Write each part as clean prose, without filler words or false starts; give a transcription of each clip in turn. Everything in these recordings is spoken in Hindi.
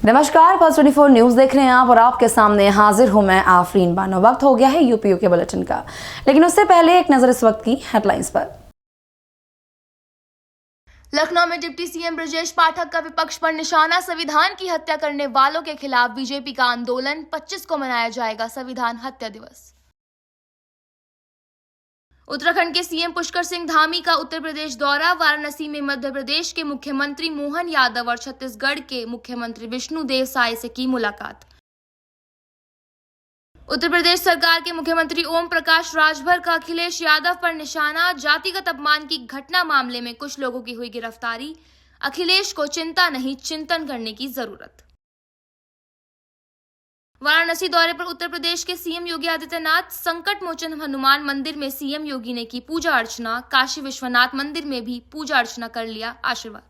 नमस्कार, पल्स 24 न्यूज देख रहे हैं आप और आपके सामने हाजिर हूं मैं आफरीन बानो। वक्त हो गया है यूपीयू के बुलेटिन का, लेकिन उससे पहले एक नजर इस वक्त की हेडलाइंस पर। लखनऊ में डिप्टी सीएम ब्रजेश पाठक का विपक्ष पर निशाना। संविधान की हत्या करने वालों के खिलाफ बीजेपी का आंदोलन। 25 को मनाया जाएगा संविधान हत्या दिवस। उत्तराखंड के सीएम पुष्कर सिंह धामी का उत्तर प्रदेश दौरा। वाराणसी में मध्य प्रदेश के मुख्यमंत्री मोहन यादव और छत्तीसगढ़ के मुख्यमंत्री विष्णुदेव साय से की मुलाकात। उत्तर प्रदेश सरकार के मुख्यमंत्री ओम प्रकाश राजभर का अखिलेश यादव पर निशाना। जातिगत अपमान की घटना मामले में कुछ लोगों की हुई गिरफ्तारी। अखिलेश को चिंता नहीं, चिंतन करने की जरूरत। वाराणसी दौरे पर उत्तर प्रदेश के सीएम योगी आदित्यनाथ। संकट मोचन हनुमान मंदिर में सीएम योगी ने की पूजा अर्चना। काशी विश्वनाथ मंदिर में भी पूजा अर्चना कर लिया आशीर्वाद।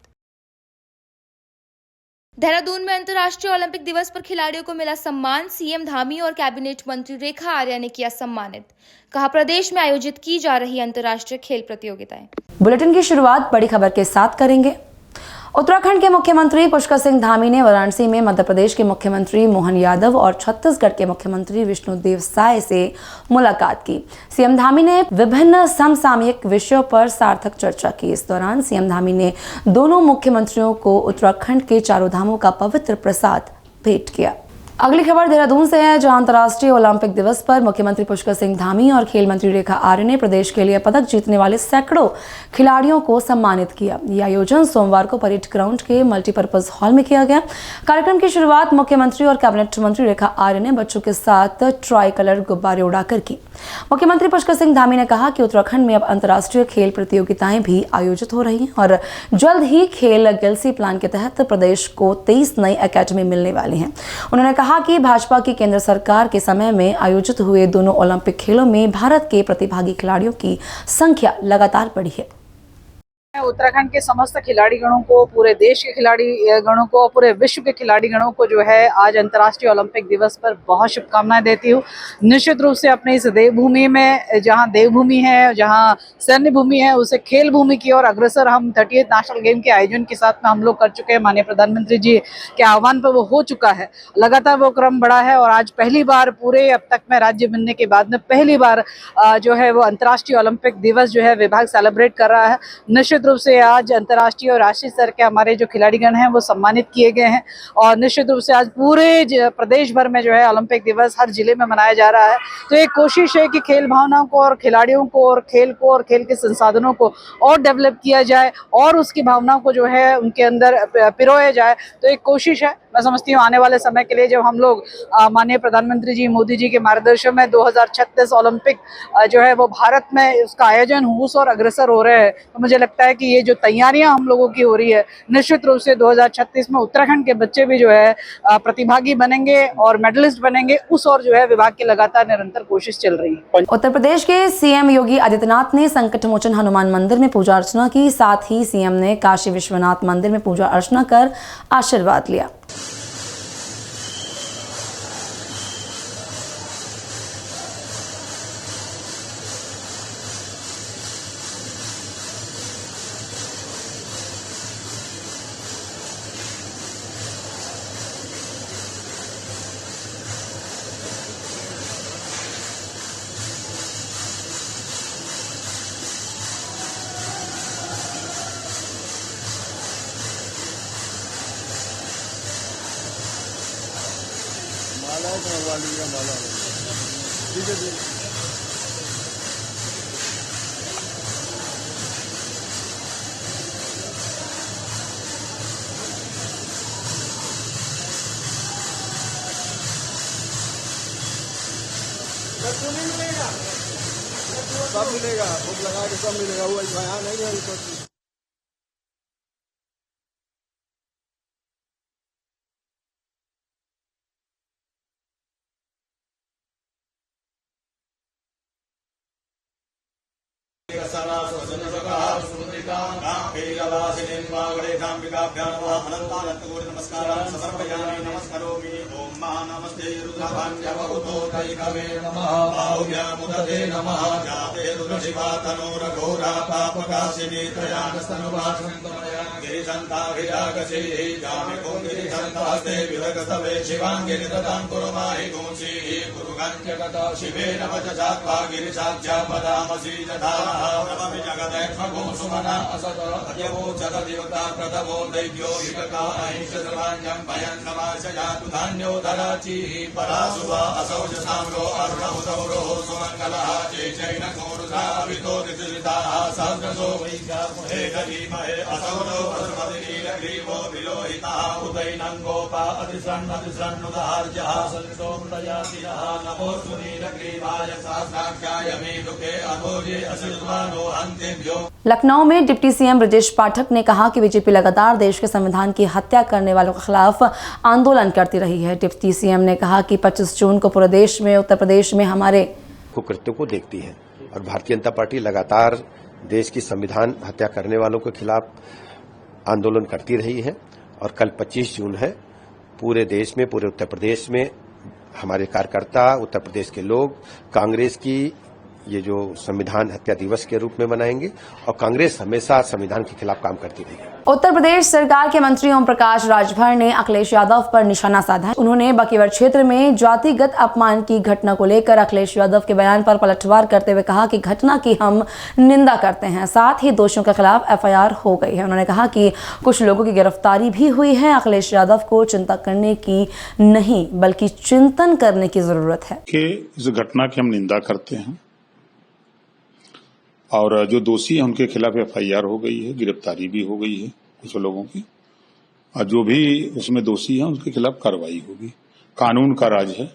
देहरादून में अंतर्राष्ट्रीय ओलंपिक दिवस पर खिलाड़ियों को मिला सम्मान। सीएम धामी और कैबिनेट मंत्री रेखा आर्या ने किया सम्मानित। कहा, प्रदेश में आयोजित की जा रही अंतर्राष्ट्रीय खेल प्रतियोगिताएं। बुलेटिन की शुरुआत बड़ी खबर के साथ करेंगे। उत्तराखंड के मुख्यमंत्री पुष्कर सिंह धामी ने वाराणसी में मध्य प्रदेश के मुख्यमंत्री मोहन यादव और छत्तीसगढ़ के मुख्यमंत्री विष्णुदेव साय से मुलाकात की। सीएम धामी ने विभिन्न समसामयिक विषयों पर सार्थक चर्चा की। इस दौरान सीएम धामी ने दोनों मुख्यमंत्रियों को उत्तराखंड के चारों धामों का पवित्र प्रसाद भेंट किया। अगली खबर देहरादून से है, जहां अंतर्राष्ट्रीय ओलंपिक दिवस पर मुख्यमंत्री पुष्कर सिंह धामी और खेल मंत्री रेखा आर्य ने प्रदेश के लिए पदक जीतने वाले सैकड़ों खिलाड़ियों को सम्मानित किया। यह आयोजन सोमवार को परेड ग्राउंड के मल्टीपर्पज हॉल में किया गया। कार्यक्रम की शुरुआत मुख्यमंत्री और कैबिनेट मंत्री रेखा आर्य ने बच्चों के साथ ट्राई कलर गुब्बारे उड़ाकर की। मुख्यमंत्री पुष्कर सिंह धामी ने कहा कि उत्तराखंड में अब अंतर्राष्ट्रीय खेल प्रतियोगिताएं भी आयोजित हो रही हैं और जल्द ही खेल गैलेक्सी प्लान के तहत प्रदेश को 23 नई एकेडमी मिलने वाली हैं। उन्होंने कहा कि भाजपा की केंद्र सरकार के समय में आयोजित हुए दोनों ओलंपिक खेलों में भारत के प्रतिभागी खिलाड़ियों की संख्या लगातार बढ़ी है। उत्तराखंड के समस्त खिलाड़ी गणों को, पूरे देश के खिलाड़ी गणों को, पूरे विश्व के खिलाड़ी गणों को जो है आज अंतर्राष्ट्रीय ओलंपिक दिवस पर बहुत शुभकामनाएं देती हूँ। निश्चित रूप से अपने इस देवभूमि में, जहाँ देवभूमि है, जहाँ सैन्य भूमि है, उसे खेल भूमि की ओर अग्रसर हम 38 नेशनल गेम के आयोजन के साथ में हम लोग कर चुके हैं। माननीय प्रधानमंत्री जी के आह्वान पर वो हो चुका है। लगातार वो क्रम बढ़ा है और आज पहली बार पूरे अब तक में राज्य बनने के बाद में पहली बार जो है वो अंतर्राष्ट्रीय ओलंपिक दिवस जो है विभाग सेलिब्रेट कर रहा है। निश्चित रूप से आज अंतर्राष्ट्रीय और राष्ट्रीय स्तर के हमारे जो खिलाड़ीगण हैं वो सम्मानित किए गए हैं और निश्चित रूप से आज पूरे प्रदेश भर में जो है ओलंपिक दिवस हर जिले में मनाया जा रहा है। तो एक कोशिश है कि खेल भावनाओं को और खिलाड़ियों को और खेल के संसाधनों को और डेवलप किया जाए और उसकी भावनाओं को जो है उनके अंदर पिरोया जाए। तो एक कोशिश है। मैं समझती हूँ आने वाले समय के लिए जब हम लोग माननीय प्रधानमंत्री जी मोदी जी के मार्गदर्शन में 2036 ओलंपिक जो है वो भारत में उसका आयोजन हुस और अग्रसर हो रहे हैं, तो मुझे लगता है कि ये जो तैयारियां हम लोगों की हो रही है, निश्चित रूप से 2036 में उत्तराखंड के बच्चे भी जो है प्रतिभागी बनेंगे और मेडलिस्ट बनेंगे। उस और जो है विभाग की लगातार निरंतर कोशिश चल रही है। उत्तर प्रदेश के सीएम योगी आदित्यनाथ ने संकट मोचन हनुमान मंदिर में पूजा अर्चना की। साथ ही सीएम ने काशी विश्वनाथ मंदिर में पूजा अर्चना कर आशीर्वाद लिया। माला ठीक है जी। सब मिलेगा, भूख लगा के सब मिलेगा। वो यहाँ नहीं है। नमस्करोमि ओम महानमस्ते रुद्रभान्यवहुतोदैकवे नमः बाहुव्यामुदते नमः जाते रुद्रशिवा तनोरघोरा पापकाशिनी त्रयानस्तनुवासन्तमया गिरिशन्ताभिजागसे जामिकुं गिरिशन्तास्ते विभगस्तवे शिवाङ्गिनि ततां कुरुमाहि गुंसीः कुरुगञ्जगता शिवेन वचसात्वा गिरिशाख्यापदामसि तथाः नममि जगदेत्मगुं सुमना असत अद्यवोचत दिवता प्रथमो दैव्यो विकका अहिंस सर्वाञ्जं भयन्नमाशयातु धान्यो धराचिः परासुवा असौजसाम्रो अरुणहुतौरो सुमङ्गलः चैचैन कोरुधा अवितो ऋतुरिताः सहस्रसो वैगामुहे गरीमहे असौरो वसुमतिनीलग्रीवो विलोहितः उदैनङ्गोपा अतिसन्नुदहार्जः सन्नितो मृतयातिनः नमोऽस्तु नीलग्रीवाय सहस्राख्याय मे दुःखे अघोरे असिद्वानो हन्तेभ्यो। लखनऊ में डिप्टी सीएम ब्रजेश पाठक ने कहा कि बीजेपी लगातार देश के संविधान की हत्या करने वालों के खिलाफ आंदोलन करती रही है। डिप्टी सीएम ने कहा कि 25 जून को पूरे देश में, उत्तर प्रदेश में हमारे कुकृत्यों को देखती है और भारतीय जनता पार्टी लगातार देश की संविधान हत्या करने वालों के खिलाफ आंदोलन करती रही है और कल 25 जून है। पूरे देश में, पूरे उत्तर प्रदेश में हमारे कार्यकर्ता, उत्तर प्रदेश के लोग कांग्रेस की ये जो संविधान हत्या दिवस के रूप में मनाएंगे और कांग्रेस हमेशा संविधान के खिलाफ काम करती रही है। उत्तर प्रदेश सरकार के मंत्री ओम प्रकाश राजभर ने अखिलेश यादव पर निशाना साधा। उन्होंने बकीवर क्षेत्र में जातिगत अपमान की घटना को लेकर अखिलेश यादव के बयान पर पलटवार करते हुए कहा कि घटना की हम निंदा करते हैं, साथ ही दोषियों के खिलाफ FIR हो गई है। उन्होंने कहा कि कुछ लोगों की गिरफ्तारी भी हुई है। अखिलेश यादव को चिंता करने की नहीं बल्कि चिंतन करने की जरूरत है। इस घटना की हम निंदा करते हैं और जो दोषी है उनके खिलाफ FIR हो गई है, गिरफ्तारी भी हो गई है कुछ लोगों की, और जो भी उसमें दोषी है उनके खिलाफ कार्रवाई होगी। कानून का राज है।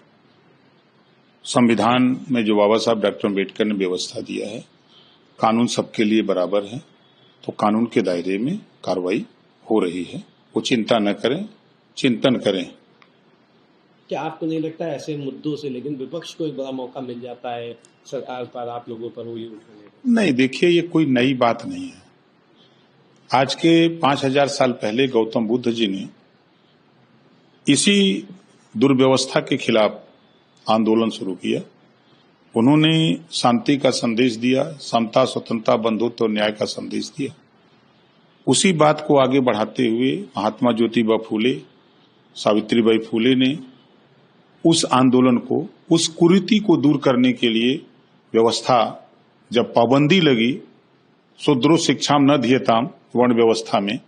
संविधान में जो बाबा साहब डॉक्टर अम्बेडकर ने व्यवस्था दिया है, कानून सबके लिए बराबर है, तो कानून के दायरे में कार्रवाई हो रही है। वो चिंता न करें, चिंतन करें। क्या आपको नहीं लगता है ऐसे मुद्दों से लेकिन विपक्ष को एक बड़ा मौका मिल जाता है सरकार पर, आप लोगों पर हुई उठाने? नहीं, देखिए ये कोई नई बात नहीं है। आज के 5000 साल पहले गौतम बुद्ध जी ने इसी दुर्व्यवस्था के खिलाफ आंदोलन शुरू किया। उन्होंने शांति का संदेश दिया, समता, स्वतंत्रता, बंधुत्व और न्याय का संदेश दिया। उसी बात को आगे बढ़ाते हुए महात्मा ज्योतिबा फूले, सावित्रीबाई फूले ने उस आंदोलन को, उस कुरीति को दूर करने के लिए व्यवस्था, जब पाबंदी लगी शूद्रो शिक्षाम न धियताम वर्ण व्यवस्था में,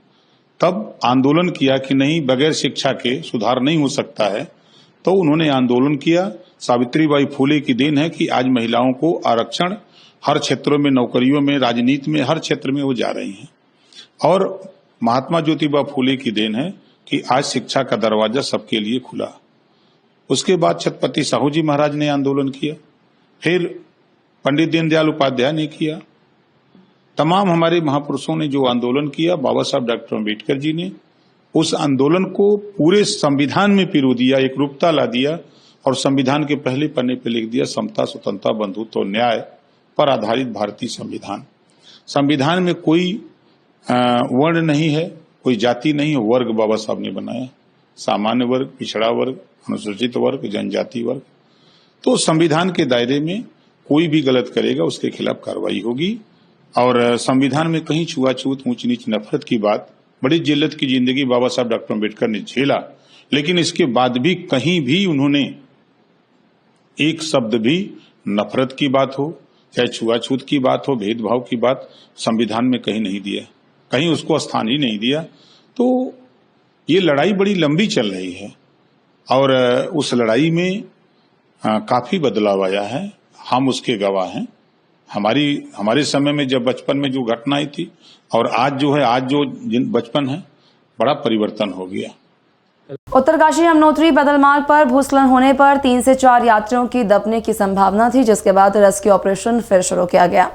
तब आंदोलन किया कि नहीं, बगैर शिक्षा के सुधार नहीं हो सकता है। तो उन्होंने आंदोलन किया। सावित्रीबाई फूले की देन है कि आज महिलाओं को आरक्षण हर क्षेत्रों में, नौकरियों में, राजनीति में, हर क्षेत्र में वो जा रही हैं। और महात्मा ज्योतिबा फूले की देन है कि आज शिक्षा का दरवाजा सबके लिए खुला। उसके बाद छत्रपति साहू जी महाराज ने आंदोलन किया, फिर पंडित दीनदयाल उपाध्याय ने किया। तमाम हमारे महापुरुषों ने जो आंदोलन किया, बाबा साहब डॉक्टर अम्बेडकर जी ने उस आंदोलन को पूरे संविधान में पिरो दिया, एक रूपता ला दिया और संविधान के पहले पन्ने पर लिख दिया, समता, स्वतंत्रता, बंधुत्व और न्याय पर आधारित भारतीय संविधान। संविधान में कोई वर्ण नहीं है, कोई जाति नहीं है, वर्ग बाबा साहब ने बनाया, सामान्य वर्ग, पिछड़ा वर्ग, अनुसूचित वर्ग, जनजाति वर्ग। तो संविधान के दायरे में कोई भी गलत करेगा उसके खिलाफ कार्रवाई होगी। और संविधान में कहीं छुआछूत, ऊंच नीच, नफरत की बात, बड़ी जिल्लत की जिंदगी बाबा साहब डॉक्टर अम्बेडकर ने झेला, लेकिन इसके बाद भी कहीं भी उन्होंने एक शब्द भी नफरत की बात हो, चाहे छुआछूत की बात हो, भेदभाव की बात, संविधान में कहीं नहीं दिया, कहीं उसको स्थान ही नहीं दिया। तो ये लड़ाई बड़ी लंबी चल रही है और उस लड़ाई में काफी बदलाव आया है। हम उसके गवाह हैं। हमारे समय में जब बचपन में जो घटना आई थी और आज जो है, आज जो बचपन है, बड़ा परिवर्तन हो गया। उत्तरकाशी यमुनोत्री पैदल मार्ग पर भूस्खलन होने पर 3 से 4 यात्रियों की दबने की संभावना थी, जिसके बाद रेस्क्यू ऑपरेशन फिर शुरू किया गया,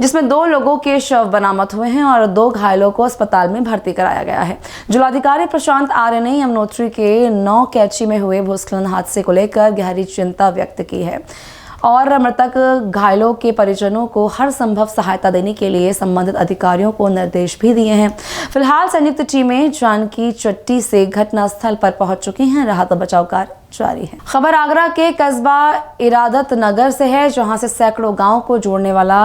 जिसमें 2 लोगों के शव बरामद हुए हैं और 2 घायलों को अस्पताल में भर्ती कराया गया है। जिलाधिकारी प्रशांत आर्य ने यमुनोत्री के 9 कैची में हुए भूस्खलन हादसे को लेकर गहरी चिंता व्यक्त की है और मृतक घायलों के परिजनों को हर संभव सहायता देने के लिए संबंधित अधिकारियों को निर्देश भी दिए हैं। फिलहाल संयुक्त टीमें जानकी चट्टी से घटनास्थल पर पहुंच चुकी हैं। राहत और बचाव कार्य जारी है। खबर आगरा के कस्बा इरादत नगर से है, जहां से सैकड़ों गांव को जोड़ने वाला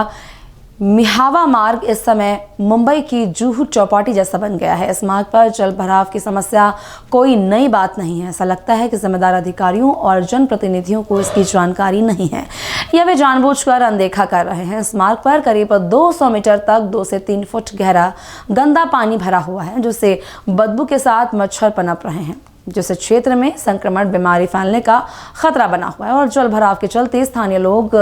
मिहावा मार्ग इस समय मुंबई की जुहू चौपाटी जैसा बन गया है। इस मार्ग पर जल भराव की समस्या कोई नई बात नहीं है। ऐसा लगता है कि जिम्मेदार अधिकारियों और जनप्रतिनिधियों को इसकी जानकारी नहीं है या वे जानबूझकर अनदेखा कर रहे हैं। इस मार्ग पर करीब 200 मीटर तक 2 से 3 फुट गहरा गंदा पानी भरा हुआ है, जिससे बदबू के साथ मच्छर पनप रहे हैं, जिससे क्षेत्र में संक्रमण बीमारी फैलने का खतरा बना हुआ है। और जल भराव के चलते स्थानीय लोग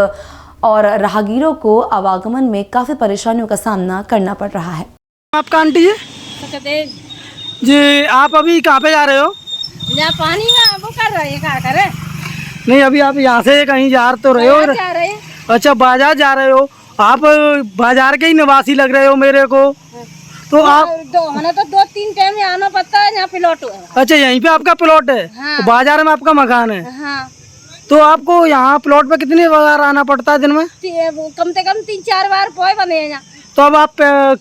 और राहगीरों को आवागमन में काफी परेशानियों का सामना करना पड़ रहा है। आपका आंटी जी, आप अभी कहाँ पे जा रहे हो? यहाँ पानी में वो कर रहे हैं, क्या करें? नहीं, अभी आप यहाँ से कहीं जा तो रहे हो? जा रहे हैं। अच्छा, बाजार जा रहे हो। आप बाजार के ही निवासी लग रहे हो मेरे को। तो आप हमें तो 2-3 टाइम आना पड़ता है, यहाँ प्लॉट है। अच्छा, यहीं पे आपका प्लॉट है? हाँ। तो बाजार में आपका मकान है? हाँ। तो आपको यहाँ प्लॉट पे कितनी बार आना पड़ता है दिन में? कम से कम 3-4 बार पोए बने हैं यहाँ। तो अब आप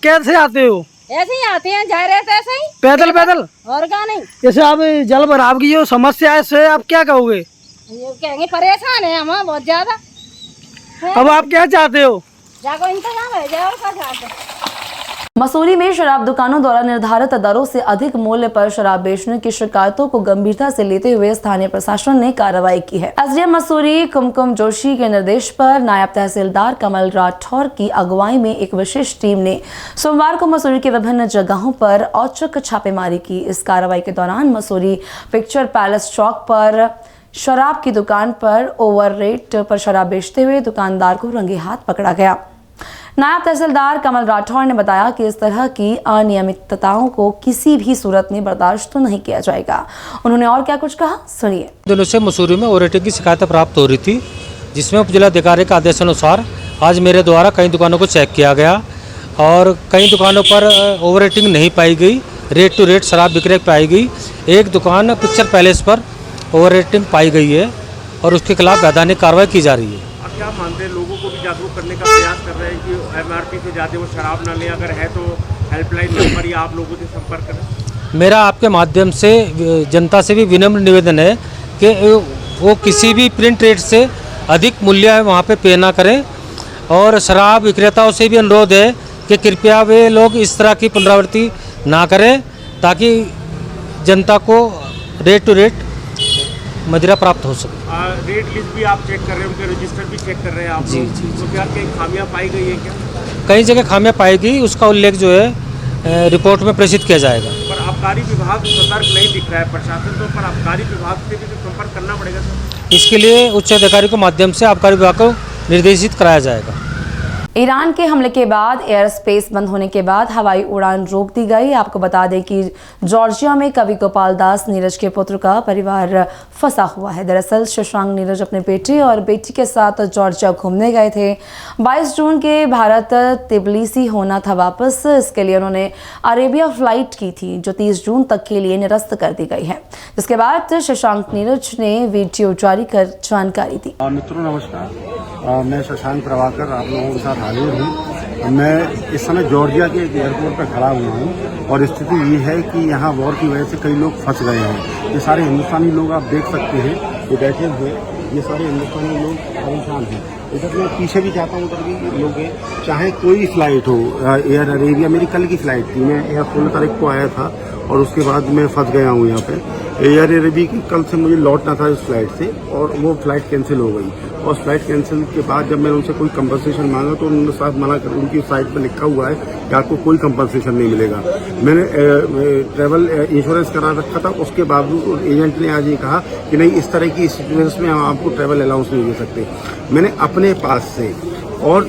कैसे आते हो? ऐसे ही आते हैं, जा रहे थे ऐसे ही पैदल पैदल? और क्या नहीं। जैसे आप जल भराव की जो समस्या है इससे आप क्या कहोगे? ये कहेंगे परेशान है हम बहुत ज्यादा। अब आप क्या चाहते हो? जाको इंतजाम है जाए और क्या चाहते हैं। मसूरी में शराब दुकानों द्वारा निर्धारित दरों से अधिक मूल्य पर शराब बेचने की शिकायतों को गंभीरता से लेते हुए स्थानीय प्रशासन ने कार्रवाई की है। एसडीएम मसूरी कुमकुम जोशी के निर्देश पर नायब तहसीलदार कमल राठौर की अगुवाई में एक विशेष टीम ने सोमवार को मसूरी के विभिन्न जगहों पर औचक छापेमारी की। इस कार्रवाई के दौरान मसूरी पिक्चर पैलेस चौक पर शराब की दुकान पर ओवर रेट पर शराब बेचते हुए दुकानदार को रंगे हाथ पकड़ा गया। नायब तहसीलदार कमल राठौर ने बताया कि इस तरह की अनियमितताओं को किसी भी सूरत में बर्दाश्त तो नहीं किया जाएगा। उन्होंने और क्या कुछ कहा, सुनिए। दिनों से मसूरी में ओवररेटिंग की शिकायतें प्राप्त हो रही थी, जिसमें उपजिलाधिकारी के आदेशानुसार आज मेरे द्वारा कई दुकानों को चेक किया गया और कई दुकानों पर ओवररेटिंग नहीं पाई गई, रेट टू रेट शराब विक्रय पाई गई। एक दुकान पिक्चर पैलेस पर ओवररेटिंग पाई गई है और उसके खिलाफ वैधानिक कार्रवाई की जा रही है। क्या मानते हैं, लोगों को भी जागरूक करने का प्रयास कर रहे हैं कि एमआरपी से ज़्यादा वो शराब ना लें, अगर है तो हेल्पलाइन नंबर या आप लोगों से संपर्क करें। मेरा आपके माध्यम से जनता से भी विनम्र निवेदन है कि वो किसी भी प्रिंट रेट से अधिक मूल्य है वहाँ पे पे ना करें और शराब विक्रेताओं से भी अनुरोध है कि कृपया वे लोग इस तरह की पुनरावृत्ति ना करें ताकि जनता को रेट टू रेट मदिरा प्राप्त हो सके। रेट लिस्ट भी आप चेक कर रहे हैं, उनके रजिस्टर भी चेक कर रहे हैं आप? जी जी। तो क्या कहीं खामियां पाई गई है क्या? कई जगह खामियां पाई गई, उसका उल्लेख जो है रिपोर्ट में प्रेषित किया जाएगा। पर आबकारी विभाग सतर्क नहीं दिख रहा है प्रशासन, तो पर आबकारी विभाग से भी तो संपर्क करना पड़ेगा सर। इसके लिए उच्च अधिकारी के माध्यम से आबकारी विभाग को निर्देशित कराया जाएगा। ईरान के हमले के बाद एयर स्पेस बंद होने के बाद हवाई उड़ान रोक दी गई। आपको बता दें कि जॉर्जिया में कवि गोपाल दास नीरज के पुत्र का परिवार फंसा हुआ है। दरअसल शशांक नीरज अपने बेटे और बेटी के साथ जॉर्जिया घूमने गए थे। 22 जून के भारत तिबलिसी होना था वापस। इसके लिए उन्होंने अरेबिया फ्लाइट की थी जो 30 जून तक के लिए निरस्त कर दी गई है, जिसके बाद शशांक नीरज ने वीडियो जारी कर जानकारी दी। मित्रों नमस्कार, मैं शशांक प्रभाकर आप लोगों के साथ हाजिर हूँ। मैं इस समय जॉर्जिया के एक एयरपोर्ट पर खड़ा हुआ हूँ और स्थिति ये है कि यहाँ वॉर की वजह से कई लोग फंस गए हैं। ये सारे हिंदुस्तानी लोग आप देख सकते हैं, ये बैठे हुए, ये सारे हिंदुस्तानी लोग परेशान हैं। इधर मैं पीछे भी जाता हूँ, उधर भी लोग हैं। चाहे कोई फ्लाइट हो, एयर अरेबिया मेरी कल की फ्लाइट थी, मैं यहाँ 16 तारीख को आया था और उसके बाद मैं फंस गया हूँ यहाँ पे। एयर अरेबिया की कल से मुझे लौटना था इस फ्लाइट से और वो फ्लाइट कैंसिल हो गई और फ्लाइट कैंसिल के बाद जब मैंने उनसे कोई कंपनसेशन मांगा तो उन्होंने साथ मना कर, उनकी साइट पर लिखा हुआ है कि आपको कोई कंपनसेशन नहीं मिलेगा। मैंने ट्रैवल इंश्योरेंस करा रखा था, उसके बावजूद एजेंट ने आज ये कहा कि नहीं, इस तरह की सिचुएशन में हम आपको ट्रैवल अलाउंस नहीं दे सकते। मैंने अपने पास से और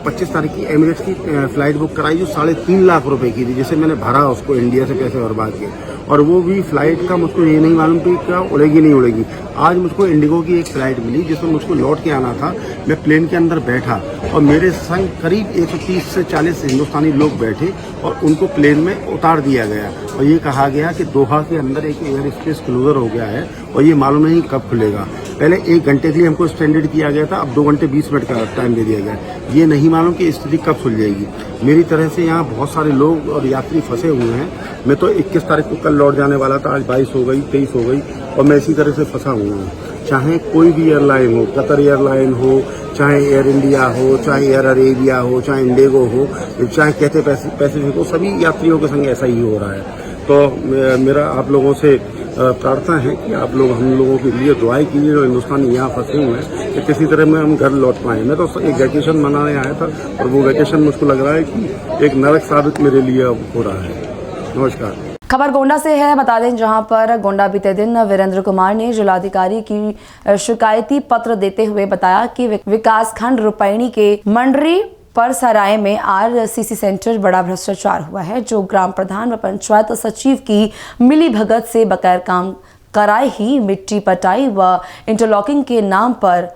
25 तारीख की एमिरेट्स की फ्लाइट बुक कराई जो 3.5 लाख रुपए की थी, जिसे मैंने भरा उसको इंडिया से पैसे बर्बाद किए और वो भी फ्लाइट का मुझको ये नहीं मालूम थी क्या उड़ेगी नहीं उड़ेगी। आज मुझको इंडिगो की एक फ्लाइट मिली जिसमें मुझको लौट के आना था। मैं प्लेन के अंदर बैठा और मेरे संग करीब 130 से 40 हिंदुस्तानी लोग बैठे और उनको प्लेन में उतार दिया गया और ये कहा गया कि दोहा के अंदर एक एयर स्पेस क्लोजर हो गया है और ये मालूम नहीं कब खुलेगा। पहले 1 घंटे के लिए हमको स्टैंडर्ड किया गया था, अब 2 घंटे 20 मिनट का टाइम दे दिया गया है। ये नहीं मालूम कि स्थिति कब सुल जाएगी। मेरी तरह से यहाँ बहुत सारे लोग और यात्री फंसे हुए हैं। मैं तो 21 तारीख को कल लौट जाने वाला था, आज 22 हो गई, 23 हो गई और मैं इसी तरह से फंसा हुआ हूँ। चाहे कोई भी एयरलाइन हो, कतर एयरलाइन हो, चाहे एयर इंडिया हो, चाहे एयर अरेबिया हो, चाहे इंडिगो हो, चाहे कहते पैसिफिक हो, सभी यात्रियों के संग ऐसा ही हो रहा है। तो मेरा आप लोगों से प्रार्थना है कि आप लोग हम लोगों के लिए दुआएं कीजिए जो हिंदुस्तानी यहाँ फंसे हुए हैं कि किसी तरह में हम घर लौट पाएं। मैं तो एक वैकेशन मनाने आया था और वो वैकेशन मुझको लग रहा है कि एक नरक साबित मेरे लिए अब हो रहा है। नमस्कार। खबर गोंडा से है। बता दें जहां पर गोंडा बीते दिन वीरेंद्र कुमार ने जिलाधिकारी की शिकायती पत्र देते हुए बताया कि विकासखंड रुपैनी के मंडरी परसराय में आरसीसी सेंटर बड़ा भ्रष्टाचार हुआ है, जो ग्राम प्रधान व पंचायत सचिव की मिली भगत से बगैर काम कराए ही मिट्टी पटाई व इंटरलॉकिंग के नाम पर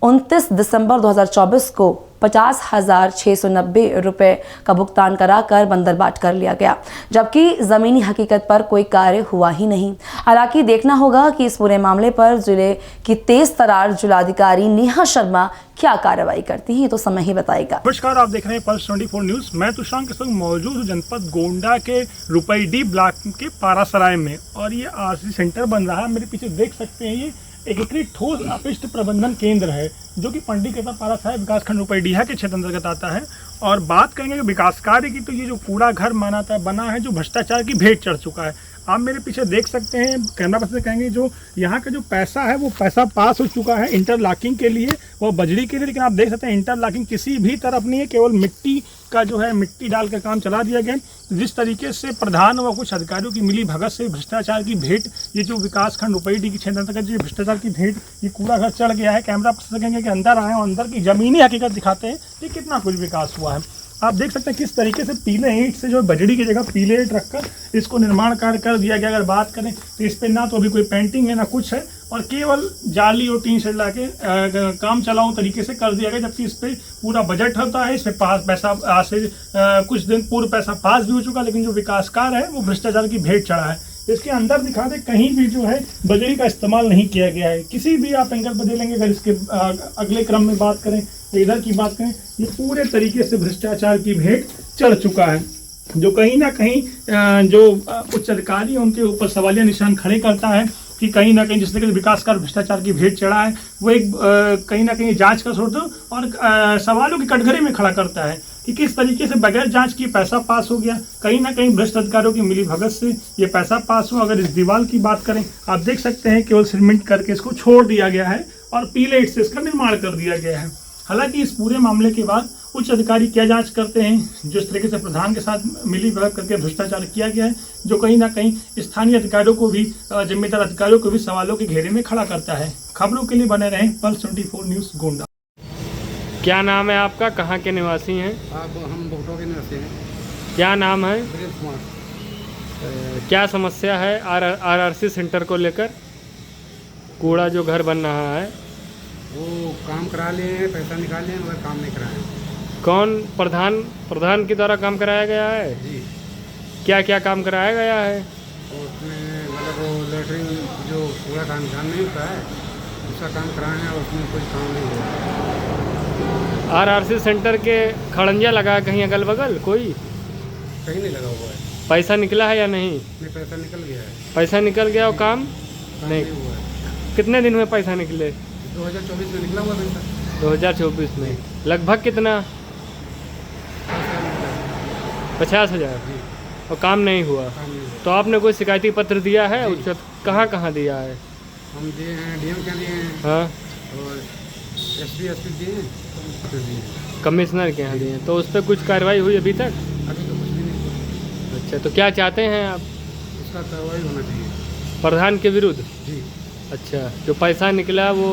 29 दिसंबर 2024 को 50,690 रुपए का भुगतान कराकर बंदरबाट कर लिया गया, जबकि जमीनी हकीकत पर कोई कार्य हुआ ही नहीं। हालांकि देखना होगा कि इस पूरे मामले पर जिले की तेज तरार जिलाधिकारी नेहा शर्मा क्या कार्रवाई करती है, तो समय ही बताएगा। नमस्कार, आप देख रहे हैं पल्स 24 न्यूज। मैं तुषार के संग मौजूद हूँ जनपद गोंडा के रुपैडी ब्लॉक के पारासराय में और ये आरसी सेंटर बन रहा है। मेरे पीछे देख सकते हैं ये एकीकृत ठोस अपशिष्ट प्रबंधन केंद्र है, जो कि पंडित केता पारासराय विकासखंड रुपैडीहा के क्षेत्र अंतर्गत आता है। और बात करेंगे विकास कार्य की, तो ये जो कूड़ा घर बना है जो भ्रष्टाचार की भेंट चढ़ चुका है। आप मेरे पीछे देख सकते हैं, कैमरा पर्सन से कहेंगे जो यहाँ का जो पैसा है वो पैसा पास हो चुका है इंटरलॉकिंग के लिए, वो बजरी के लिए, लेकिन आप देख सकते हैं इंटरलॉकिंग किसी भी तरफ नहीं है, केवल मिट्टी का जो है मिट्टी डाल कर काम चला दिया गया। जिस तरीके से प्रधान व कुछ अधिकारियों की मिली भगत से भ्रष्टाचार की भेंट, ये जो विकासखंड रुपैडी के क्षेत्र अंतर्गत जो भ्रष्टाचार की भेंट, ये कूड़ा घर चढ़ गया है। कैमरा पर्सन कहेंगे कि अंदर आए और अंदर की जमीनी हकीकत दिखाते हैं कि कितना कुछ विकास हुआ है। आप देख सकते हैं किस तरीके से पीले ईंट से जो बजड़ी की जगह पीले ईंट रखकर इसको निर्माण कार्य कर दिया गया। अगर बात करें तो इस पर ना तो अभी कोई पेंटिंग है ना कुछ है, और केवल जाली और टीन शेड ला के काम चलाऊ तरीके से कर दिया गया, जबकि इस पर पूरा बजट होता है। इस पर पास पैसा आज से कुछ दिन पूर्व पैसा पास भी हो चुका, लेकिन जो विकास कार्य है वो भ्रष्टाचार की भेंट चढ़ा है। इसके अंदर दिखा दे कहीं भी जो है बजरी का इस्तेमाल नहीं किया गया है। किसी भी आप एंगल पर दे लेंगे, अगर इसके अगले क्रम में बात करें, इधर की बात करें, ये पूरे तरीके से भ्रष्टाचार की भेंट चढ़ चुका है, जो कहीं ना कहीं जो उच्च अधिकारी है उनके ऊपर सवालिया निशान खड़े करता है कि कहीं ना कहीं जिस तरीके से विकास कार्य भ्रष्टाचार की भेंट चढ़ा है वो एक कहीं ना कहीं जांच का स्रोत और सवालों के कटघरे में खड़ा करता है कि किस तरीके से बगैर जांच की पैसा पास हो गया। कहीं ना कहीं भ्रष्ट अधिकारियों की मिली भगत से ये पैसा पास हुआ। अगर इस दीवार की बात करें, आप देख सकते हैं केवल सीमेंट करके इसको छोड़ दिया गया है और पीले ईंट से इसका निर्माण कर दिया गया है। हालांकि इस पूरे मामले के बाद उच्च अधिकारी क्या जांच करते हैं, जिस तरीके से प्रधान के साथ मिली भगत करके भ्रष्टाचार किया गया है, जो कहीं ना कहीं स्थानीय अधिकारियों को भी, जिम्मेदार अधिकारियों को भी सवालों के घेरे में खड़ा करता है। खबरों के लिए बने रहें पल्स 24 न्यूज गोंडा। क्या नाम है आपका, कहाँ के निवासी हैं? हम भोटो के निवासी हैं। क्या नाम है? वीरेंद्र कुमार। क्या समस्या है आरआरसी सेंटर को लेकर? कूड़ा जो घर बन रहा है वो काम करा लिए हैं, पैसा निकाल लिए मगर काम नहीं कराए। कौन? प्रधान के द्वारा काम कराया गया है जी। क्या क्या काम कराया गया है? उसमें मतलब वो लेटरिन जो कूड़ा का निकाल नहीं होता है उसका काम कराए हैं और उसमें कोई काम नहीं हुआ। आरआरसी सेंटर के खड़ंजा लगा है कहीं अगल बगल? कोई कहीं नहीं लगा हुआ है। पैसा निकला है या नहीं? नहीं, पैसा निकल गया है। पैसा निकल गया और काम नहीं हुआ है। कितने दिन में पैसा निकले? 2024 में निकला हुआ पैसा। 2024 में लगभग कितना? 50,000। और काम नहीं हुआ। तो आपने कोई शिकायती पत्र दिया है? उच्च कहाँ दिया है? हम दिए हैं, डीएम के दिए हैं। हाँ। और एसपी दिए हैं, कमिश्नर के यहाँ दिए हैं। तो उस पर कुछ कार्रवाई हुई अभी तक? अभी तो कुछ भी नहीं। अच्छा, तो क्या चाहते हैं आप? उसका कार्रवाई होना चाहिए प्रधान के विरुद्ध? जी। अच्छा, जो पैसा निकला वो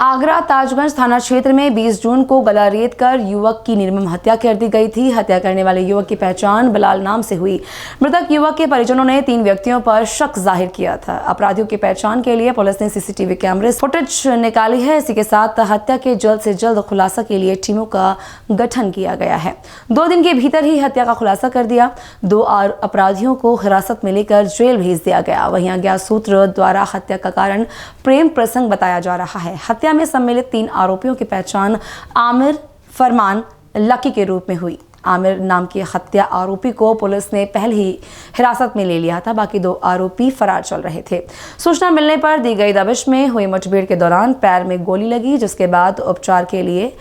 आगरा ताजगंज थाना क्षेत्र में 20 जून को गला रेत कर युवक की निर्मम हत्या कर दी गई थी। हत्या करने वाले युवक की पहचान बिलाल नाम से हुई। मृतक युवक के परिजनों ने 3 व्यक्तियों पर शक जाहिर किया था। अपराधियों की पहचान के लिए पुलिस ने सीसीटीवी कैमरे फुटेज निकाली है। इसी के साथ हत्या के जल्द से जल्द खुलासा के लिए टीमों का गठन किया गया है। 2 दिन के भीतर ही हत्या का खुलासा कर दिया। 2 अपराधियों को हिरासत में लेकर जेल भेज दिया गया। वहीं अज्ञात सूत्र द्वारा हत्या का कारण प्रेम प्रसंग बताया जा रहा है। हत्या में सम्मिलित 3 आरोपियों की पहचान आमिर, फरमान, लकी के रूप में हुई। आमिर नाम के हत्या आरोपी को पुलिस ने पहले ही हिरासत में ले लिया था। बाकी 2 आरोपी फरार चल रहे थे। सूचना मिलने पर दी गई दबिश में हुई मुठभेड़ के दौरान पैर में गोली लगी, जिसके बाद उपचार के लिए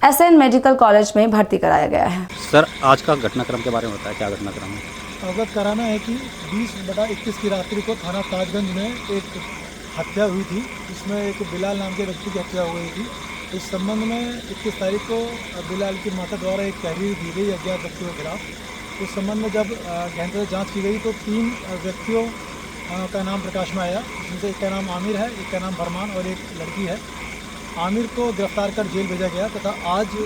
SN मेडिकल कॉलेज में भर्ती कराया गया है। सर, आज का घटनाक्रम के बारे में बताया, क्या घटनाक्रम है? अवगत कराना है कि 20/21 की रात्रि को थाना ताजगंज में एक हत्या हुई थी। इसमें एक बिलाल नाम के व्यक्ति की हत्या हो गई थी। इस संबंध में 21 तारीख को बिलाल की माता द्वारा एक तहरीर दी गई अज्ञात व्यक्तियों के खिलाफ। उस संबंध में जब गहनता से जाँच की गई तो 3 व्यक्तियों का नाम प्रकाश में आया, जिनसे एक का नाम आमिर है, एक का नाम फरमान और एक लड़की है। आमिर को गिरफ्तार कर जेल भेजा गया तथा आज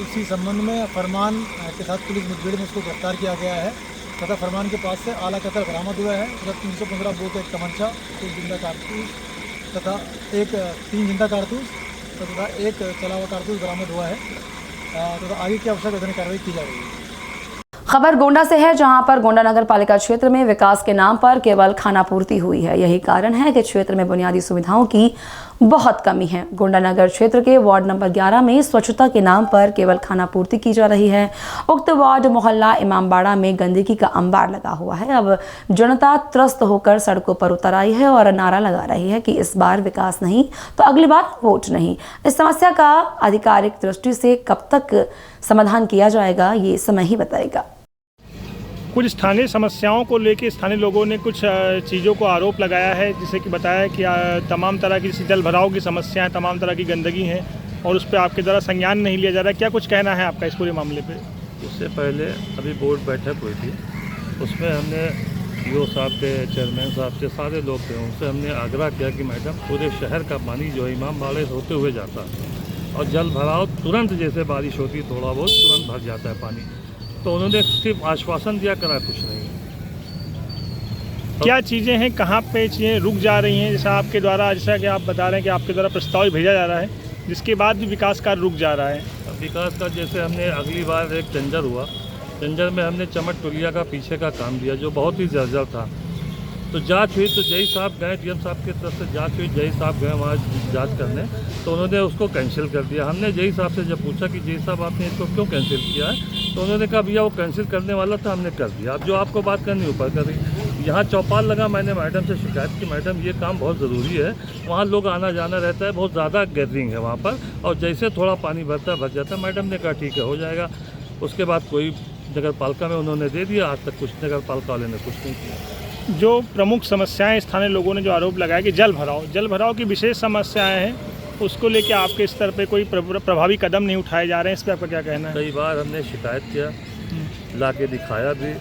इसी संबंध में फरमान के साथ पुलिस मुठभेड़ में उसको गिरफ्तार किया गया है तथा फरमान के पास से आला कतर बरामद हुआ है तथा 315 बोर का एक तमंचा, 1 जिंदा कारतूस तथा 3 जिंदा कारतूस तथा 1 चला हुआ कारतूस बरामद हुआ है तथा आगे की आवश्यक वैधानिक कार्रवाई की जा रही है। खबर गोंडा से है, जहां पर गोंडा नगर पालिका क्षेत्र में विकास के नाम पर केवल खानापूर्ति हुई है। यही कारण है कि क्षेत्र में बुनियादी सुविधाओं की बहुत कमी है। गोंडा नगर क्षेत्र के वार्ड नंबर 11 में स्वच्छता के नाम पर केवल खानापूर्ति की जा रही है। उक्त वार्ड मोहल्ला इमामबाड़ा में गंदगी का अंबार लगा हुआ है। अब जनता त्रस्त होकर सड़कों पर उतर आई है और नारा लगा रही है कि इस बार विकास नहीं तो अगली बार वोट नहीं। इस समस्या का आधिकारिक दृष्टि से कब तक समाधान किया जाएगा, ये समय ही बताएगा। कुछ स्थानीय समस्याओं को लेकर स्थानीय लोगों ने कुछ चीज़ों को आरोप लगाया है, जिसे कि बताया कि तमाम तरह की जल भराव की समस्याएं, तमाम तरह की गंदगी है और उस पर आपके द्वारा संज्ञान नहीं लिया जा रहा है। क्या कुछ कहना है आपका इस पूरे मामले पे? उससे पहले अभी बोर्ड बैठक हुई थी, उसमें हमने ईओ साहब के, चेयरमैन साहब के, सारे लोग थे, उनसे हमने आग्रह किया कि मैडम पूरे शहर का पानी जो है इमामबाड़े होते हुए जाता है और जल भराव तुरंत, जैसे बारिश होती थोड़ा बहुत तुरंत भर जाता है पानी। तो उन्होंने सिर्फ आश्वासन दिया, करा कुछ नहीं। क्या चीज़ें हैं, कहाँ पे चीज़ें रुक जा रही हैं? जैसा आपके द्वारा, जैसा कि आप बता रहे हैं कि आपके द्वारा प्रस्ताव भेजा जा रहा है, जिसके बाद भी विकास कार्य रुक जा रहा है। अब विकास कार्य जैसे हमने अगली बार एक टेंडर हुआ, टेंडर में हमने चमट टोलिया का पीछे का काम दिया जो बहुत ही जर्जर था। तो जांच हुई तो जय साहब गए, डीएम साहब की तरफ से जांच हुई, जय साहब गए वहाँ जांच करने, तो उन्होंने उसको कैंसिल कर दिया। हमने जय साहब से जब पूछा कि जय साहब आपने इसको क्यों कैंसिल किया है, तो उन्होंने कहा भैया वो कैंसिल करने वाला था, हमने कर दिया। अब जो आपको बात करनी ऊपर कर रही। यहाँ चौपाल लगा, मैंने मैडम से शिकायत की, मैडम ये काम बहुत ज़रूरी है, वहाँ लोग आना जाना रहता है, बहुत ज़्यादा गैदरिंग है वहाँ पर, और जैसे थोड़ा पानी भरता भर जाता है। मैडम ने कहा ठीक है हो जाएगा। उसके बाद कोई नगर पालिका में उन्होंने दे दिया, आज तक कुछ नगर पालिका वाले ने कुछ नहीं किया। जो प्रमुख समस्याएं स्थानीय लोगों ने जो आरोप लगाया कि जल भराव की विशेष समस्याएं हैं, उसको लेकर आपके स्तर पे कोई प्रभावी कदम नहीं उठाए जा रहे हैं, इस पर आपका क्या कहना है? कई बार हमने शिकायत किया, ला के दिखाया भी,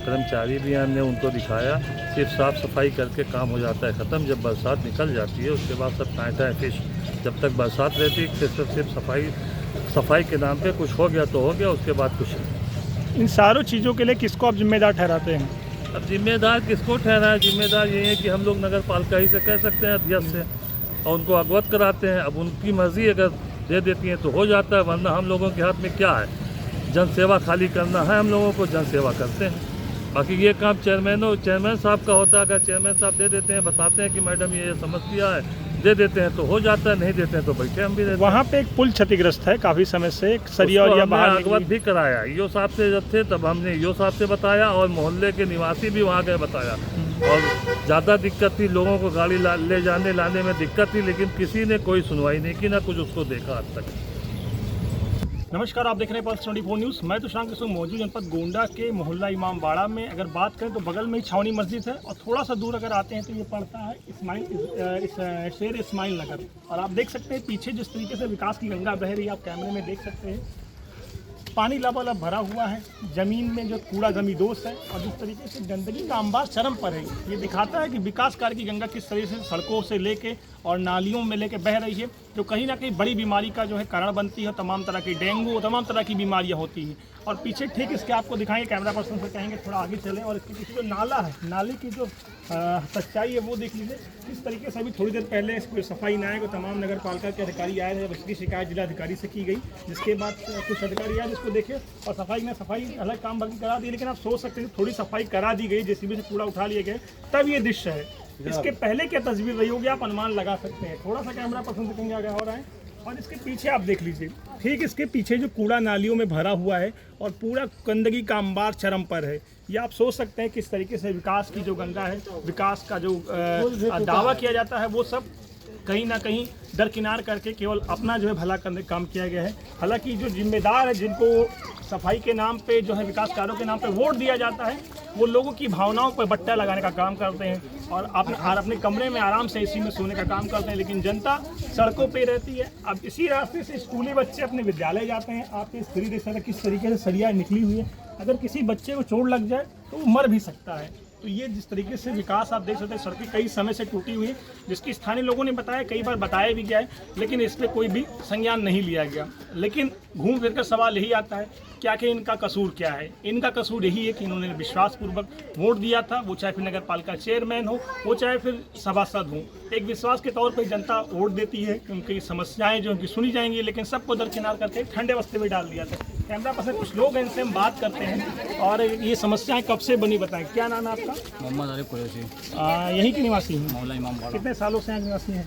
कर्मचारी भी हमने उनको दिखाया, सिर्फ साफ़ सफाई करके काम हो जाता है ख़त्म। जब बरसात निकल जाती है उसके बाद सब टाँटा है फिश। जब तक बरसात रहती है सिर्फ सफाई के नाम पे कुछ हो गया तो हो गया, उसके बाद कुछ नहीं। इन सारों चीज़ों के लिए किसको आप जिम्मेदार ठहराते हैं? अब जिम्मेदार किसको ठहराए? जिम्मेदार ये है कि हम लोग नगर पालिका ही से कह सकते हैं, अध्यक्ष से, और उनको अवगत कराते हैं। अब उनकी मर्जी अगर दे देती हैं तो हो जाता है, वरना हम लोगों के हाथ में क्या है? जन सेवा खाली करना है हम लोगों को, जन सेवा करते हैं। बाकी ये काम चेयरमैन साहब का होता है। अगर चेयरमैन साहब दे देते हैं, बताते हैं कि मैडम ये समस्या है, दे देते हैं तो हो जाता है, नहीं देते हैं तो बैठे हम भी रहते हैं। वहाँ पे एक पुल क्षतिग्रस्त है काफ़ी समय से, सरिया और बाहर अवगत भी कराया। ईओ साहब से जब थे तब हमने ईओ साहब से बताया और मोहल्ले के निवासी भी वहाँ गए बताया, और ज़्यादा दिक्कत थी, लोगों को गाड़ी ले जाने लाने में दिक्कत थी, लेकिन किसी ने कोई सुनवाई नहीं की, ना कुछ उसको देखा आज तक। नमस्कार, आप देख रहे हैं पल्स 24 न्यूज़। मैं तुषार के संग मौजूद जनपद गोंडा के मोहल्ला इमामबाड़ा में। अगर बात करें तो बगल में ही छावनी मस्जिद है और थोड़ा सा दूर अगर आते हैं तो ये पड़ता है शेर इस्माइल नगर। और आप देख सकते हैं पीछे जिस तरीके से विकास की गंगा बह रही है, आप कैमरे में देख सकते हैं। पानी लबालब भरा हुआ है, ज़मीन में जो कूड़ा जमींदोज है और जिस तरीके से गंदगी का अंबार चरम पर है। ये दिखाता है कि विकास कार्य की गंगा किस तरीके से सड़कों से लेके और नालियों में लेके बह रही है, जो कहीं ना कहीं बड़ी बीमारी का जो है कारण बनती है। तमाम तरह की डेंगू, तमाम तरह की बीमारियां होती हैं। और पीछे ठीक इसके आपको दिखाएंगे, कैमरा पर्सन से कहेंगे थोड़ा आगे चलें और इसके पीछे जो नाला है, नाले की जो सच्चाई है वो देख लीजिए। किस तरीके से अभी थोड़ी देर पहले इसको सफाई नायक और तमाम नगर पालिका के अधिकारी आए थे, इसकी शिकायत जिलाधिकारी से की गई, जिसके बाद कुछ अधिकारी आए जिसको देखे और सफाई अलग काम बाकी करा दी। लेकिन आप सोच सकते हैं थोड़ी सफाई करा दी गई, जेसीबी से कूड़ा उठा लिए गए, तब ये दृश्य है। इसके पहले क्या तस्वीर रही होगी आप अनुमान लगा सकते हैं। थोड़ा सा कैमरा पर्सन से कहीं आगे हो रहा है और इसके पीछे आप देख लीजिए, ठीक इसके पीछे जो कूड़ा नालियों में भरा हुआ है और पूरा गंदगी का अंबार चरम पर है। ये आप सोच सकते हैं किस तरीके से विकास की जो गंगा है, विकास का जो दावा किया जाता है, वो सब कहीं ना कहीं दरकिनार करके केवल अपना जो है भला करने का काम किया गया है। हालांकि जो जिम्मेदार है, जिनको सफाई के नाम पे जो है विकास कार्यों के नाम पे वोट दिया जाता है, वो लोगों की भावनाओं पर बट्टा लगाने का काम करते हैं और अपने कमरे में आराम से एसी में सोने का काम करते हैं। लेकिन जनता सड़कों पे रहती है। अब इसी रास्ते से स्कूली बच्चे अपने विद्यालय जाते हैं। आपके स्त्री देख सकते हैं किस तरीके से सरिया निकली हुई है। अगर किसी बच्चे को चोट लग जाए तो वो मर भी सकता है। तो ये जिस तरीके से विकास आप देख सकते हैं, सड़कें कई समय से टूटी हुई है, जिसकी स्थानीय लोगों ने बताया, कई बार बताया भी गया है, लेकिन इस पर कोई भी संज्ञान नहीं लिया गया। लेकिन घूम फिर कर सवाल यही आता है क्या कि इनका कसूर क्या है। इनका कसूर यही है कि इन्होंने विश्वासपूर्वक वोट दिया था, वो चाहे फिर नगर पालिका चेयरमैन हो, वो चाहे फिर सभासद हो। एक विश्वास के तौर पर जनता वोट देती है कि उनकी समस्याएं जो उनकी सुनी जाएंगी, लेकिन सबको दरकिनार करके ठंडे बस्ते में डाल दिया था। कैमरा पर्सन कुछ लोग हैं, इनसे हम बात करते हैं और ये समस्याएं कब से बनी बताएं। क्या नाम है आपका? मोहम्मद आरिफ कुरैशी। यहीं के निवासी हैं? मौला इमाम बाड़ा। कितने सालों से यहाँ निवासी हैं?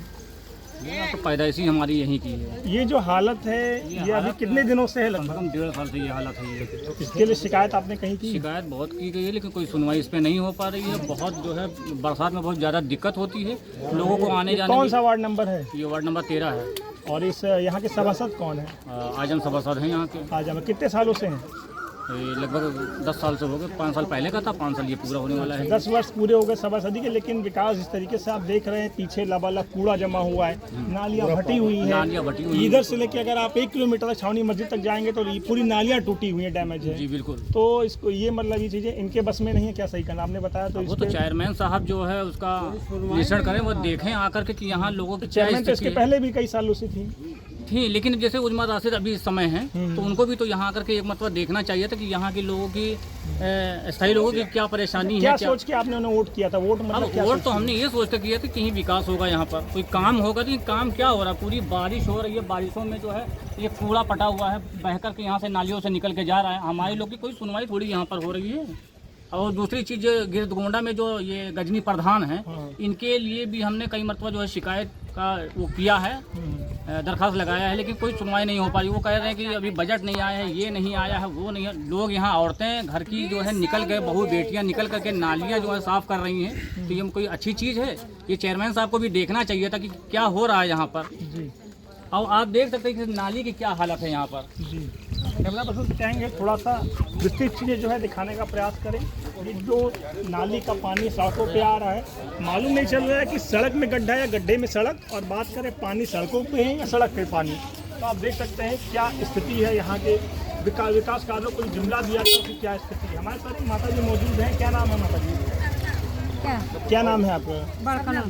ये तो पैदाइशी हमारी यहीं की है। ये जो हालत है ये अभी कितने दिनों से है? लगभग 1.5 साल से ये हालत है। ये इसके लिए शिकायत आपने कहीं की? शिकायत बहुत की गई है, लेकिन कोई सुनवाई इस पे नहीं हो पा रही है। बहुत जो है बरसात में बहुत ज़्यादा दिक्कत होती है लोगों को आने जाने। कौन सा वार्ड नंबर है? ये वार्ड नंबर 13 है। और इस यहाँ के सभासद कौन है? आजम सभासद हैं यहाँ के। आजम कितने सालों से हैं? लगभग 10 साल से हो गए। 5 साल पहले का था, 5 साल ये पूरा होने वाला है। 10 वर्ष पूरे हो गए सभासदी के। लेकिन विकास इस तरीके से आप देख रहे हैं, पीछे लबालब कूड़ा जमा हुआ है, नालियाँ भटी हुई है। इधर से लेके अगर आप 1 किलोमीटर तक छावनी मस्जिद तक जाएंगे तो पूरी नालियाँ टूटी हुई है, डैमेज है। जी बिल्कुल। तो इसको ये मतलब ये चीज़ें इनके बस में नहीं है, क्या सही करना आपने बताया? तो वो तो चेयरमैन साहब जो है उसका निरीक्षण करें, वो देखें आकर के कि यहाँ लोगों की चेयरमैन तो इसके पहले भी कई सालों से थी, लेकिन जैसे उजमा राशिद अभी इस समय हैं तो उनको भी तो यहाँ आकर के एक मतलब देखना चाहिए था कि यहाँ के लोगों की स्थायी लोगों की क्या परेशानी है। क्या सोच के आपने उन्हें वोट किया था? वोट मतलब क्या? वोट तो हमने ये सोच कर किया था कहीं विकास होगा, यहाँ पर कोई काम होगा। लेकिन काम क्या हो रहा है? पूरी बारिश हो रही है, बारिशों में जो है ये कूड़ा पटा हुआ है, बह कर के यहाँ से नालियों से निकल के जा रहा है। हमारे लोग की कोई सुनवाई थोड़ी यहाँ पर हो रही है। और दूसरी चीज़ गिरदगोंडा में जो ये गजनी प्रधान हैं, इनके लिए भी हमने कई मरतबा जो है शिकायत का वो किया है, दरखास्त लगाया है, लेकिन कोई सुनवाई नहीं हो पा रही। वो कह रहे हैं कि अभी बजट नहीं आया है, ये नहीं आया है, वो नहीं है। लोग यहाँ औरतें घर की जो है निकल गए, बहू बेटियाँ निकल करके नालियाँ जो है साफ़ कर रही हैं। तो ये कोई अच्छी चीज़ है? ये चेयरमैन साहब को भी देखना चाहिए था कि क्या हो रहा है यहाँ पर। और आप देख सकते हैं कि नाली की क्या हालत है यहाँ पर। जी कैमरा पर्सन कहेंगे थोड़ा सा विस्तृत चीज़ें जो है दिखाने का प्रयास करें। ये जो नाली का पानी सड़कों पे आ रहा है, मालूम नहीं चल रहा है कि सड़क में गड्ढा या गड्ढे में सड़क। और बात करें पानी सड़कों पे है या सड़क पे पानी, तो आप देख सकते हैं क्या स्थिति है यहाँ के विकास कार्यों को जुमला दिया गया कि क्या स्थिति है। हमारे साथ माता जी मौजूद हैं। क्या नाम है माता जी? क्या नाम है आपका?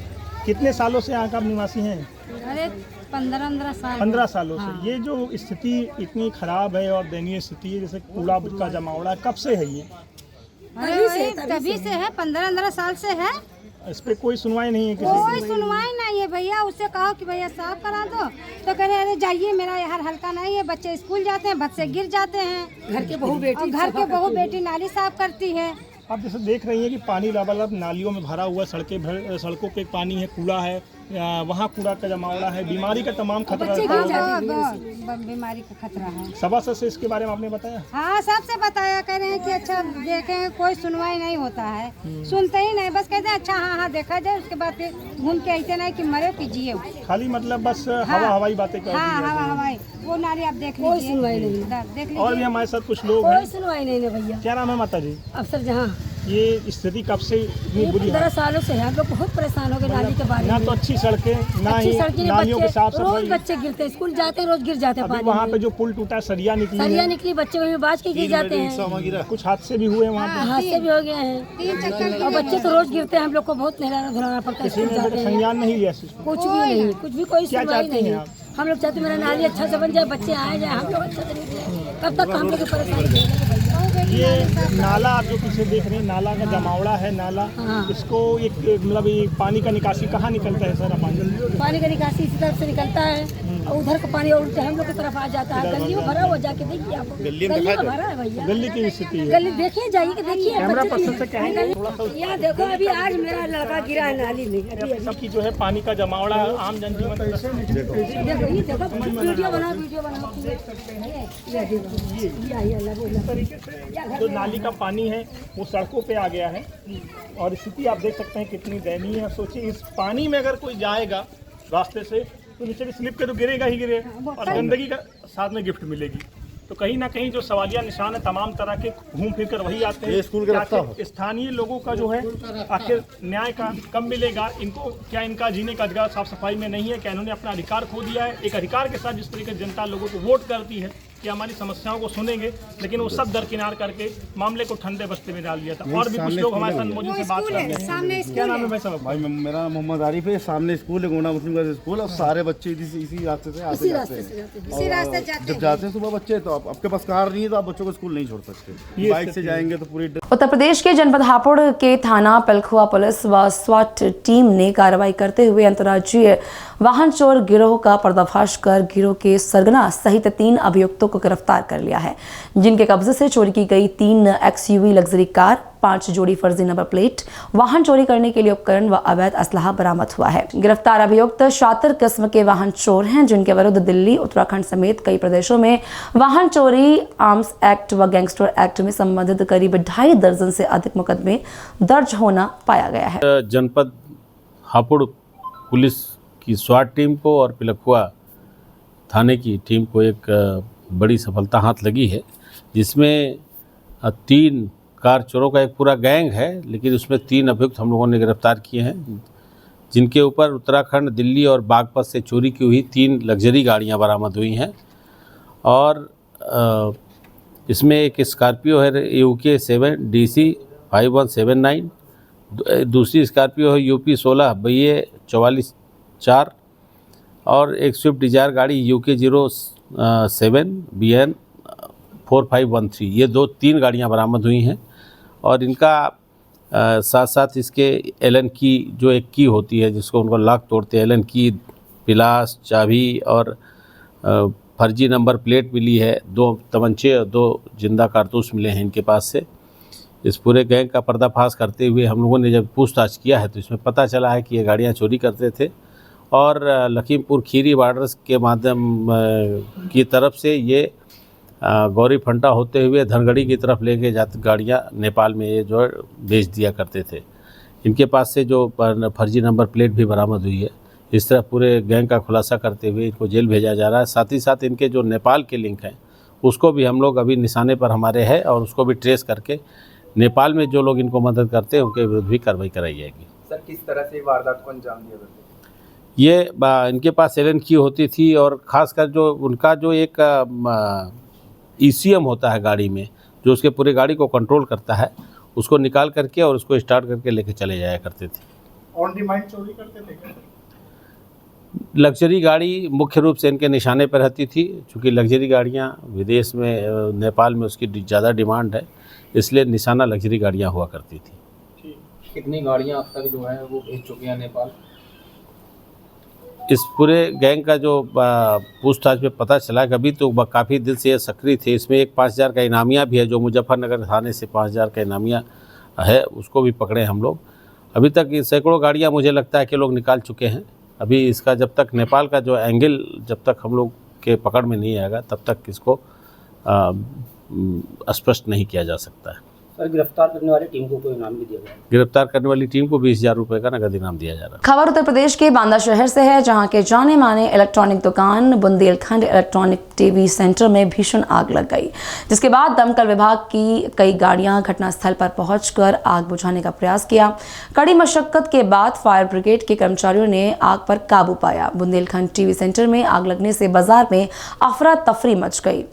कितने सालों से यहाँ का निवासी हैं? अरे 15 साल। 15 सालों से। ये जो स्थिति इतनी खराब है और दयनीय स्थिति है, जैसे कूड़ा का जमा हो रहा है, कब से है ये? तभी से है, 15 साल से है। इस पे कोई सुनवाई नहीं है? कोई सुनवाई नहीं है भैया। उससे कहो कि भैया साफ करा दो तो कह रहे अरे जाइए, मेरा यार हल्का नहीं है, बच्चे स्कूल जाते हैं, बस से गिर जाते हैं। घर के बहू बेटी नाली साफ करती है। आप जैसे देख रही हैं कि पानी लबालब नालियों में भरा हुआ, सड़कों पे पानी है, कूड़ा है, वहाँ कूड़ा का जमावड़ा है, बीमारी का तमाम खतरा है। बीमारी का खतरा है। सभासद से इसके बारे में आपने बताया? हाँ, सबसे बताया। कह रहे हैं कि अच्छा देखें, कोई सुनवाई नहीं होता है, सुनते ही नहीं, बस कहते हैं अच्छा हाँ देखा जाए, उसके बाद फिर घूम के ऐसे नहीं कि मरे कि जिए। खाली मतलब बस हवाई बातें कर। हाँ, हवाई। वो नाली आप देख लीजिए, कोई सुनवाई नहीं। देख लीजिए। और भी हमारे साथ कुछ लोग हैं। कोई सुनवाई नहीं है भैया। क्या नाम है माता जी? अफसर जहाँ। ये स्थिति कब से इतनी बुरी है? 15 सालों से है। हम लोग बहुत परेशान हो गए नाली के बारे में। ना तो अच्छी सड़कें, ना ही नालियों के साफ सफाई। रोज बच्चे गिरते हैं, स्कूल जाते हैं, रोज गिर जाते हैं। वहाँ पे जो पुल टूटा, सरिया निकली, बच्चे वहीं बाज के गिर जाते हैं। कुछ हादसे भी हुए वहाँ पे, हादसे भी हो गए हैं और बच्चे तो रोज गिरते हैं। हम लोग को बहुत नहलाना धुलाना पड़ता है। किसी ने संज्ञान नहीं लिया, कुछ भी नहीं, कुछ भी कोई सुनवाई नहीं। हम लोग चाहते मेरा नाली अच्छा से बन जाए, बच्चे आए जाए, हम लोग अच्छा तरीके। कब तक हम लोग परेशानी? ये नाला आप जो पीछे देख रहे हैं, नाला का जमावड़ा है नाला। इसको एक मतलब ये पानी का निकासी कहाँ निकलता है सर? पानी का निकासी इसी तरफ से निकलता है और उधर का पानी उल्टे हम लोग की तरफ आ जाता है। गली में भरा हुआ, जाके देखिए आप, गली में भरा है भैया। गली की स्थिति है, गली देखिए, जाइए कि देखिए। कैमरा पर्सन से कहेंगे थोड़ा सा। यहाँ देखो, अभी आज मेरा लड़का गिरा है नाली में। सबकी जो है पानी का जमावड़ा आम जनजीवन वीडियो बनाओ जो नाली का पानी है वो सड़कों पे आ गया है और स्थिति आप देख सकते हैं कितनी दयनीय है। सोचिए, इस पानी में अगर कोई जाएगा रास्ते से तो नीचे भी स्लिप के तो गिरेगा ही गिरेगा और गंदगी का साथ में गिफ्ट मिलेगी। तो कहीं ना कहीं जो सवालिया निशान है, तमाम तरह के घूम फिर कर वही आते हैं। स्कूल के स्थानीय लोगों का जो है आखिर न्याय का कब मिलेगा? इनको क्या इनका जीने का अधिकार साफ सफाई में नहीं है? क्या इन्होंने अपना अधिकार खो दिया है? एक अधिकार के साथ जिस तरीके से जनता लोगों को वोट करती है कि हमारी समस्याओं को सुनेंगे, लेकिन वो सब दरकिनार करके मामले को ठंडे बस्ते में डाल दिया था। और भी कुछ लोग हमारे साथ मौजूद से बात कर रहे हैं। क्या नाम है भाई साहब? भाई मेरा नाम मोहम्मद आरिफ है। सामने स्कूल है, गोंडा मुस्लिम गर्ल्स स्कूल, और सारे बच्चे इसी रास्ते से आते हैं। जब जाते हैं सुबह बच्चे, तो आपके पास कार नहीं है तो आप बच्चों को स्कूल नहीं छोड़ सकते। बाइक से जाएंगे तो पूरी। उत्तर प्रदेश के जनपद हापुड़ के थाना पिलखुआ पुलिस व स्वाट टीम ने कार्रवाई करते हुए अंतर्राज्यीय वाहन चोर गिरोह का पर्दाफाश कर गिरोह के सरगना सहित 3 अभियुक्तों को गिरफ्तार कर लिया है, जिनके कब्जे से चोरी की गई 3 XUV लग्जरी कार, 5 जोड़ी फर्जी नंबर प्लेट, वाहन चोरी करने के लिए उपकरण व अवैध असलाहा बरामद हुआ है। गिरफ्तार अभियुक्त शातिर किस्म के वाहन चोर हैं, जिनके विरुद्ध दिल्ली, उत्तराखंड समेत कई प्रदेशों में वाहन चोरी, आर्म्स एक्ट व गैंगस्टर एक्ट में संबंधित करीब 2.5 दर्जन से अधिक मुकदमे दर्ज होना पाया गया है। जनपद हापुड़ पुलिस की स्वाट टीम को और पिलखुआ थाने की टीम को एक बड़ी सफलता हाथ लगी है, जिसमें 3 कार चोरों का एक पूरा गैंग है, लेकिन उसमें 3 अभियुक्त हम लोगों ने गिरफ्तार किए हैं, जिनके ऊपर उत्तराखंड, दिल्ली और बागपत से चोरी की हुई 3 लग्जरी गाड़ियां बरामद हुई हैं। और इसमें एक स्कॉर्पियो है UK 7 DC 5179, दूसरी स्कॉर्पियो है UP 16 BA 44-4 और एक स्विफ्ट डिजायर गाड़ी UK 07 BN 4513। ये 3 गाड़ियां बरामद हुई हैं और इनका साथ साथ इसके एलन की, जो एक की होती है जिसको उनको लॉक तोड़ते हैं, एलन की, पिलास, चाबी और फर्जी नंबर प्लेट मिली है। 2 तमंचे और 2 जिंदा कारतूस मिले हैं इनके पास से। इस पूरे गैंग का पर्दाफाश करते हुए हम लोगों ने जब पूछताछ किया है तो इसमें पता चला है कि ये गाड़ियाँ चोरी करते थे और लखीमपुर खीरी बॉर्डर्स के माध्यम की तरफ से ये गौरी फंटा होते हुए धनगढ़ी की तरफ लेके जाते गाड़ियाँ नेपाल में ये जो बेच दिया करते थे। इनके पास से जो फर्जी नंबर प्लेट भी बरामद हुई है। इस तरह पूरे गैंग का खुलासा करते हुए इनको जेल भेजा जा रहा है। साथ ही साथ इनके जो नेपाल के लिंक हैं उसको भी हम लोग अभी निशाने पर हमारे है और उसको भी ट्रेस करके नेपाल में जो लोग इनको मदद करते हैं उनके विरुद्ध भी कार्रवाई कराई जाएगी। सर, किस तरह से वारदात को अंजाम दिया जाता है? ये इनके पास एलन की होती थी और ख़ासकर जो उनका जो एक ECM होता है गाड़ी में, जो उसके पूरे गाड़ी को कंट्रोल करता है, उसको निकाल करके और उसको स्टार्ट करके लेके चले जाया करते थे। ऑन डिमांड चोरी करते थे क्या? लग्जरी गाड़ी मुख्य रूप से इनके निशाने पर रहती थी। चूँकि लग्जरी गाड़ियाँ विदेश में, नेपाल में उसकी ज़्यादा डिमांड है, इसलिए निशाना लग्जरी गाड़ियाँ हुआ करती थी। कितनी गाड़ियाँ अब तक जो है वो भेज चुके हैं नेपाल? इस पूरे गैंग का जो पूछताछ में पता चला कि अभी तो काफ़ी दिन से ये सक्रिय थे। इसमें एक 5000 का इनामिया भी है, जो मुजफ्फरनगर थाने से 5000 का इनामिया है, उसको भी पकड़े हम लोग। अभी तक ये सैकड़ों गाड़ियाँ मुझे लगता है कि लोग निकाल चुके हैं। अभी इसका जब तक नेपाल का जो एंगल जब तक हम लोग के पकड़ में नहीं आएगा तब तक इसको स्पष्ट नहीं किया जा सकता है। और गिरफ्तार करने वाली टीम को कोई इनाम भी दिया गया? गिरफ्तार करने वाली टीम को 20,000 रुपये का नगद इनाम दिया जा रहा है। खबर उत्तर प्रदेश के बांदा शहर से है, जहां के जाने माने इलेक्ट्रॉनिक दुकान बुंदेलखंड इलेक्ट्रॉनिक टीवी सेंटर में भीषण आग लग गई, जिसके बाद दमकल विभाग की कई गाड़ियां घटनास्थल पर पहुंचकर आग बुझाने का प्रयास किया। कड़ी मशक्कत के बाद फायर ब्रिगेड के कर्मचारियों ने आग पर काबू पाया। बुंदेलखंड टीवी सेंटर में आग लगने से बाजार में अफरा तफरी मच गई।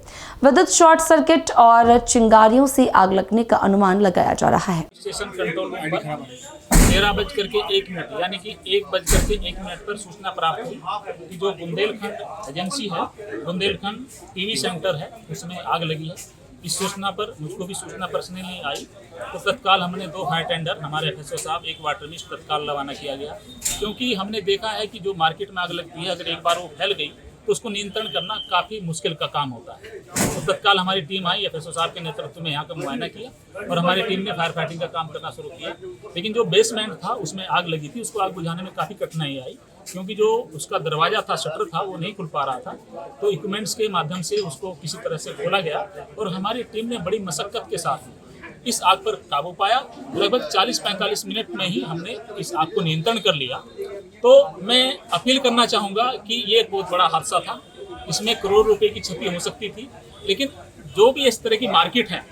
विद्युत शॉर्ट सर्किट और चिंगारियों से आग लगने का अनुमान लगाया जा रहा है। स्टेशन कंट्रोल रूम पर 13:01 यानी कि 1:01 पर सूचना प्राप्त हुई कि जो बुंदेलखंड एजेंसी है, बुंदेलखंड टीवी सेंटर है, उसमें आग लगी है। इस सूचना पर मुझको भी सूचना पर्सनली आई, तो तत्काल हमने 2 फायर टेंडर, हमारे एफएसओ साहब, 1 वाटर मिस्ट तत्काल रवाना किया गया, क्योंकि हमने देखा है कि जो मार्केट में आग लगती है, अगर एक बार वो फैल गई तो उसको नियंत्रण करना काफ़ी मुश्किल का काम होता है। तो तत्काल हमारी टीम आई, एफएसओ साहब के नेतृत्व में यहाँ का मुआयना किया और हमारी टीम ने फायर फाइटिंग का काम करना शुरू किया। लेकिन जो बेसमेंट था उसमें आग लगी थी, उसको आग बुझाने में काफ़ी कठिनाई आई, क्योंकि जो उसका दरवाजा था, शटर था, वो नहीं खुल पा रहा था। तो इक्विपमेंट्स के माध्यम से उसको किसी तरह से खोला गया और हमारी टीम ने बड़ी मशक्कत के साथ इस आग पर काबू पाया। लगभग 40-45 मिनट में ही हमने इस आग को नियंत्रण कर लिया। तो मैं अपील करना चाहूँगा कि ये एक बहुत बड़ा हादसा था, इसमें करोड़ रुपए की क्षति हो सकती थी। लेकिन जो भी इस तरह की मार्केट है,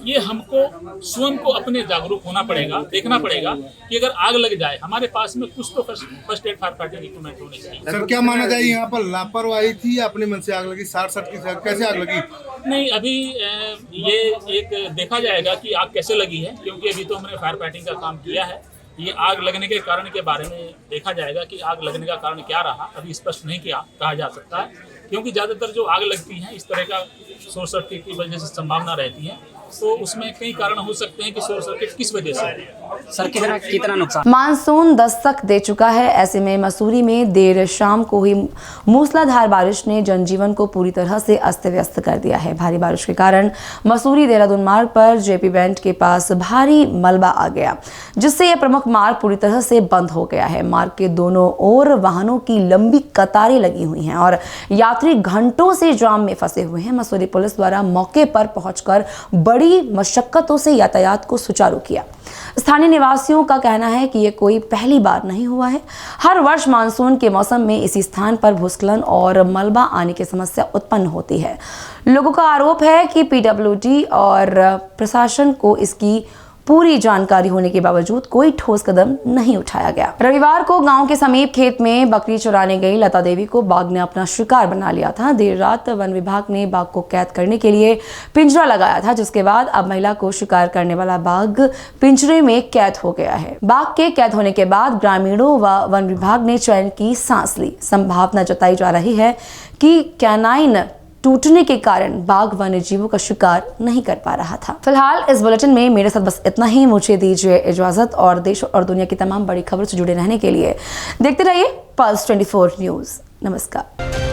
ये हमको स्वयं को अपने जागरूक होना पड़ेगा, देखना पड़ेगा कि अगर आग लग जाए, हमारे पास में कुछ तो first aid fire fighting equipment होने चाहिए। सर, क्या माना जाए, यहाँ पर लापरवाही थी या अपने मन से आग लगी? 60 की कैसे आग लगी? नहीं, अभी ये एक देखा जाएगा कि आग कैसे लगी है, क्योंकि अभी तो हमने फायर फाइटिंग का काम किया है। ये आग लगने के कारण के बारे में देखा जाएगा कि आग लगने का कारण क्या रहा, अभी स्पष्ट नहीं कहा जा सकता है, क्योंकि ज़्यादातर जो आग लगती है इस तरह का शॉर्ट सर्किट की वजह से संभावना रहती है। तो उसमें कई कारण हो सकते हैं कि शॉर्ट सर्किट किस वजह से। सर, कितना नुकसान? मानसून दस्तक दे चुका है, ऐसे में मसूरी में देर शाम को हुई मूसलाधार बारिश ने जनजीवन को पूरी तरह से अस्त व्यस्त कर दिया है। भारी बारिश के कारण मसूरी देहरादून मार्ग पर जेपी बैंड के पास भारी मलबा आ गया, जिससे यह प्रमुख मार्ग पूरी तरह से बंद हो गया है। मार्ग के दोनों ओर वाहनों की लंबी कतारें लगी हुई हैं और यात्री घंटों से जाम में फंसे हुए हैं। मसूरी पुलिस द्वारा मौके पर पहुंचकर बड़ी मशक्कतों से यातायात को सुचारू किया। स्थानीय निवासियों का कहना है कि यह कोई पहली बार नहीं हुआ है। हर वर्ष मानसून के मौसम में इसी स्थान पर भूस्खलन और मलबा आने की समस्या उत्पन्न होती है। लोगों का आरोप है कि पीडब्ल्यूडी और प्रशासन को इसकी पूरी जानकारी होने के बावजूद कोई ठोस कदम नहीं उठाया गया। रविवार को गांव के समीप खेत में बकरी चुराने गई लता देवी को बाघ ने अपना शिकार बना लिया था। देर रात वन विभाग ने बाघ को कैद करने के लिए पिंजरा लगाया था, जिसके बाद अब महिला को शिकार करने वाला बाघ पिंजरे में कैद हो गया है। बाघ के कैद होने के बाद ग्रामीणों व वन विभाग ने चैन की सांस ली। संभावना जताई जा रही है कि कैनाइन टूटने के कारण बाघ वन्य जीवों का शिकार नहीं कर पा रहा था। फिलहाल इस बुलेटिन में मेरे साथ बस इतना ही। मुझे दीजिए इजाजत और देश और दुनिया की तमाम बड़ी खबर से जुड़े रहने के लिए देखते रहिए पल्स 24 न्यूज। नमस्कार।